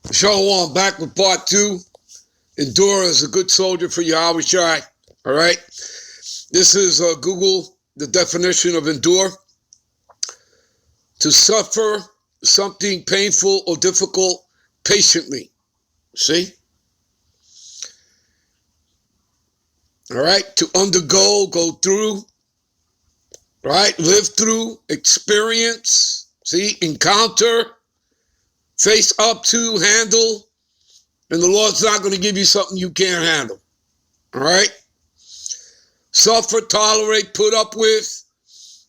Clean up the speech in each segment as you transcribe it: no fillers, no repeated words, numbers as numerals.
Shalom, back with part 2. Endure as a good soldier for yahawashi. All right. This is Google, the definition of endure. To suffer something painful or difficult patiently. See? All right. To undergo, go through. Right. Live through, experience. See? Encounter. Face up to, handle. And the Lord's not going to give you something you can't handle. All right? Suffer, tolerate, put up with.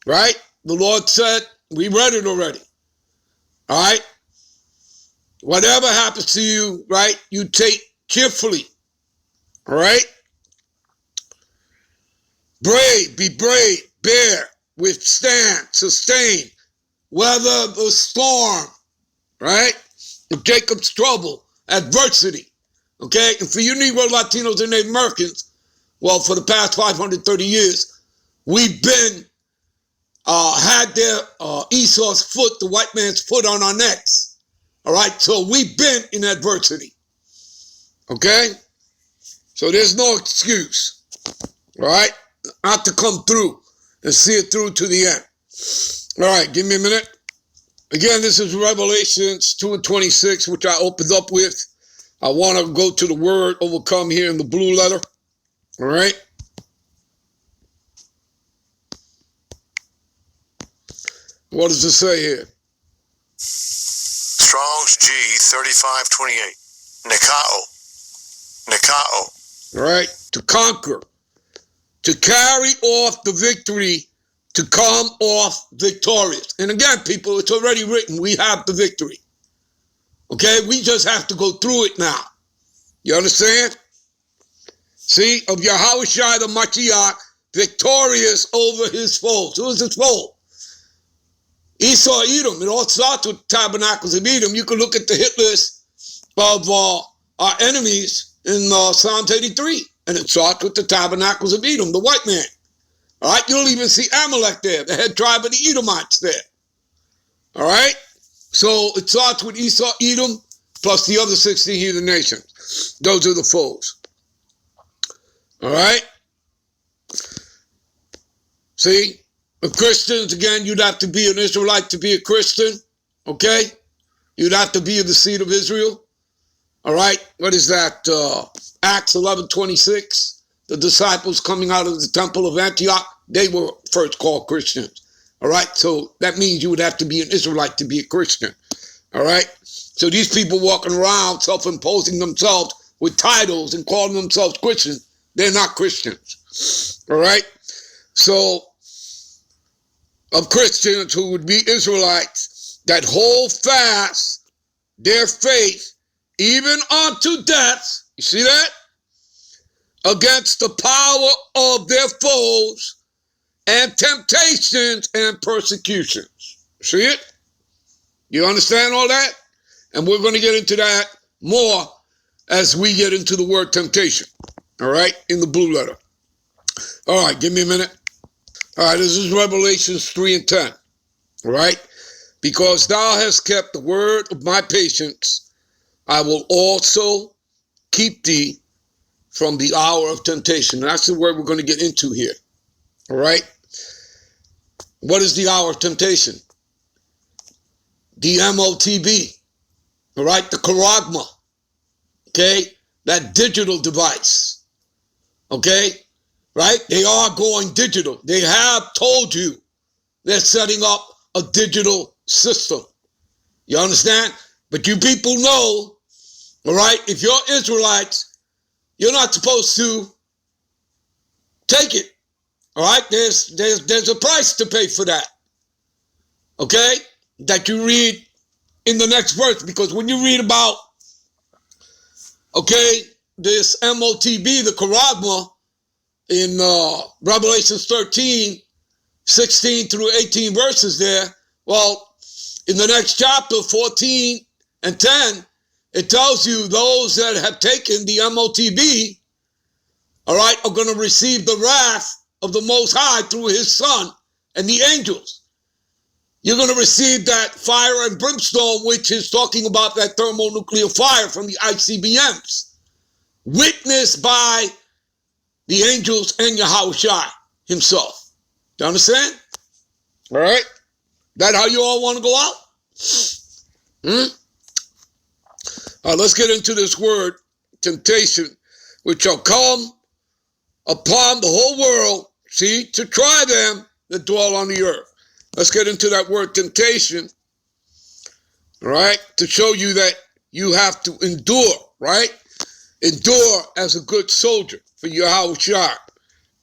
Right? The Lord said, we read it already. All right? Whatever happens to you, right, you take cheerfully. All right? Brave, be brave, bear, withstand, sustain, weather the storm. Right? Of Jacob's trouble, adversity. Okay? And for you Negro, Latinos, and Native Americans, well, for the past 530 years, we've been, had their Esau's foot, the white man's foot on our necks. All right? So we've been in adversity. Okay? So there's no excuse. All right? Not to come through and see it through to the end. All right, give me a minute. Again, this is Revelations 2:26, which I opened up with. I want to go to the word overcome here in the blue letter. All right? What does it say here? Strong's G 3528. Nikao. All right? To conquer. To carry off the victory. To come off victorious. And again, people, it's already written. We have the victory. Okay? We just have to go through it now. You understand? See? Of Yahawashi the Mashiach, victorious over his foes. Who is his foe? Esau, Edom. It all starts with tabernacles of Edom. You can look at the hit list of our enemies in Psalms 83. And it starts with the tabernacles of Edom, the white man. All right, you'll even see Amalek there, the head tribe of the Edomites there. All right, so it starts with Esau, Edom, plus the other 16 heathen nations. Those are the foes. All right. See, of Christians, again, you'd have to be an Israelite to be a Christian. Okay, you'd have to be of the seed of Israel. All right, what is that? Acts 11:26. The disciples coming out of the temple of Antioch, they were first called Christians. All right, so that means you would have to be an Israelite to be a Christian. All right, so these people walking around self-imposing themselves with titles and calling themselves Christians, they're not Christians. All right, so of Christians who would be Israelites that hold fast their faith even unto death, you see that? Against the power of their foes and temptations and persecutions. See it? You understand all that? And we're going to get into that more as we get into the word temptation. All right? In the blue letter. All right, give me a minute. All right, this is Revelations 3:10. All right? Because thou hast kept the word of my patience, I will also keep thee from the hour of temptation. And that's the word we're going to get into here. All right? What is the hour of temptation? The MOTB. All right? The charagma. Okay? That digital device. Okay? Right? They are going digital. They have told you they're setting up a digital system. You understand? But you people know, all right, if you're Israelites, you're not supposed to take it. All right? There's a price to pay for that. Okay? That you read in the next verse. Because when you read about, okay, this MOTB, the charagma, in Revelation 13, 16 through 18 verses there, well, in the next chapter, 14 and 10, it tells you those that have taken the MOTB, all right, are going to receive the wrath of the Most High through his Son and the angels. you're going to receive that fire and brimstone, which is talking about that thermonuclear fire from the ICBMs, witnessed by the angels and yahawashi himself. You understand? All right? That how you all want to go out? All right, let's get into this word, temptation, which shall come upon the whole world, see, to try them that dwell on the earth. Let's get into that word temptation, all right, to show you that you have to endure, right? Endure as a good soldier for yahawashi, all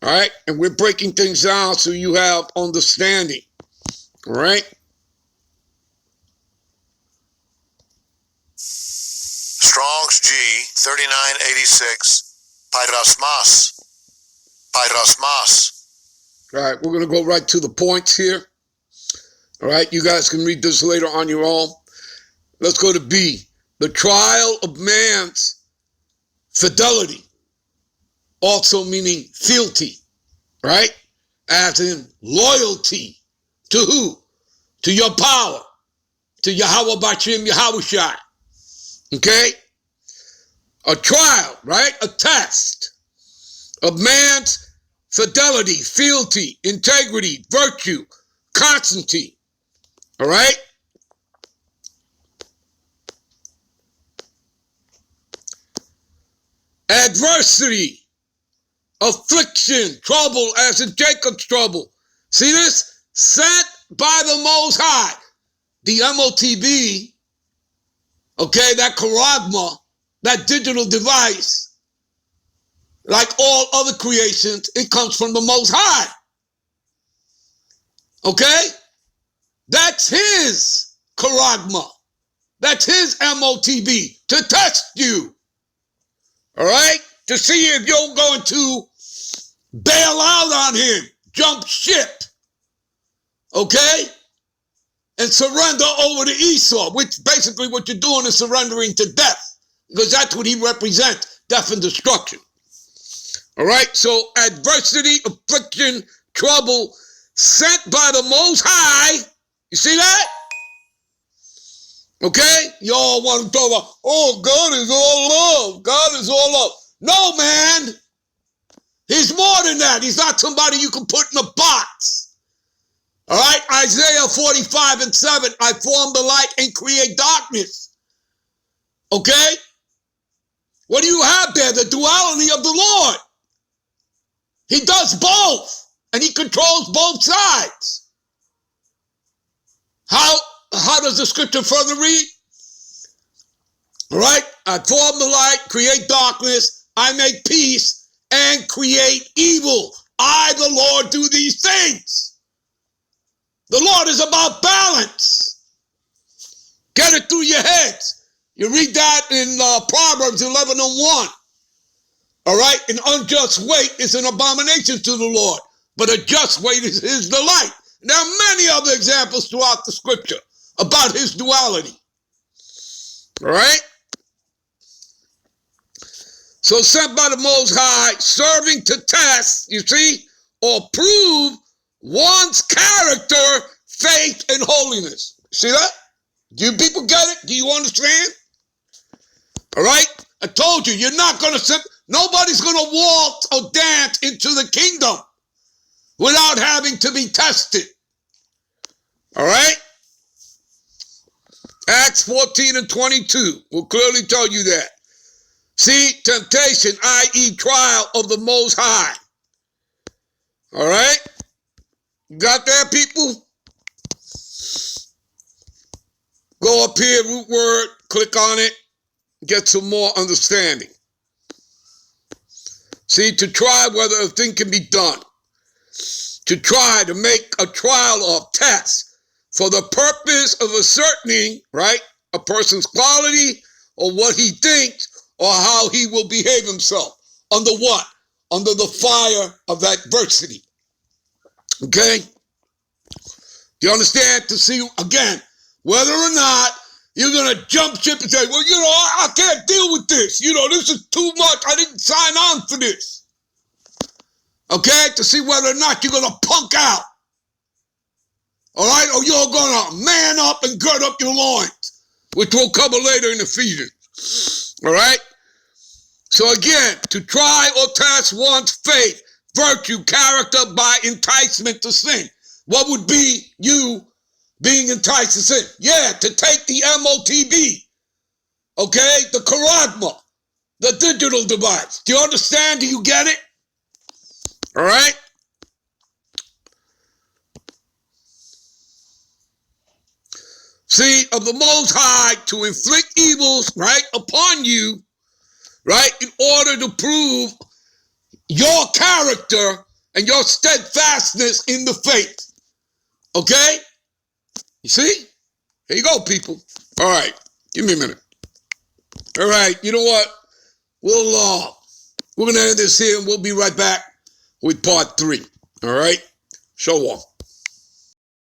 right? And we're breaking things down so you have understanding, all right? Strong's G 3986. Pyrosmas. Pyrosmas. All right, we're going to go right to the points here. All right, you guys can read this later on your own. Let's go to B. The trial of man's fidelity, also meaning fealty, right? As in loyalty. To who? To your power. To Yahweh Bashim Yahawashi. Okay? A trial, right? A test of man's fidelity, fealty, integrity, virtue, constancy. All right? Adversity, affliction, trouble, as in Jacob's trouble. See this? Sent by the Most High. The MOTB, okay, that charagma, that digital device, like all other creations, it comes from the Most High. Okay? That's his charagma. That's his MOTB, to test you. All right? To see if you're going to bail out on him, jump ship. Okay? And surrender over to Esau, which basically what you're doing is surrendering to death, because that's what he represents, death and destruction. All right? So adversity, affliction, trouble, sent by the Most High. You see that? Okay? Y'all want to talk about, oh, God is all love. God is all love. No, man. He's more than that. He's not somebody you can put in a box. All right? Isaiah 45:7. I form the light and create darkness. Okay? What do you have there? The duality of the Lord. He does both. And he controls both sides. How does the scripture further read? All right? I form the light, create darkness. I make peace and create evil. I, the Lord, do these things. The Lord is about balance. Get it through your heads. You read that in Proverbs 11:1. All right? An unjust weight is an abomination to the Lord, but a just weight is his delight. There are many other examples throughout the scripture about his duality. All right? So sent by the Most High, serving to test, you see, or prove one's character, faith, and holiness. See that? Do you people get it? Do you understand? All right? I told you, you're not going to sit, nobody's going to waltz or dance into the kingdom without having to be tested. All right? Acts 14:22 will clearly tell you that. See, temptation, i.e. trial of the Most High. All right? You got that, people? Go up here, root word, click on it, get some more understanding. See, to try whether a thing can be done. To try to make a trial of tests for the purpose of ascertaining, right, a person's quality or what he thinks or how he will behave himself. Under what? Under the fire of adversity. Okay? Do you understand? To see, again, whether or not you're going to jump ship and say, well, you know, I can't deal with this. You know, this is too much. I didn't sign on for this. Okay? To see whether or not you're going to punk out. All right? Or you're going to man up and gird up your loins, which we'll cover later in Ephesians. All right? So again, to try or test one's faith, virtue, character by enticement to sin. What would be you being enticed to sin? Yeah, to take the MOTB, okay? The charagma, the digital device. Do you understand? Do you get it? All right? See, of the Most High to inflict evils, right, upon you, right, in order to prove your character and your steadfastness in the faith. Okay? You see? Here you go, people. All right. Give me a minute. All right. You know what? We're going to end this here and we'll be right back with part 3. All right? Show off.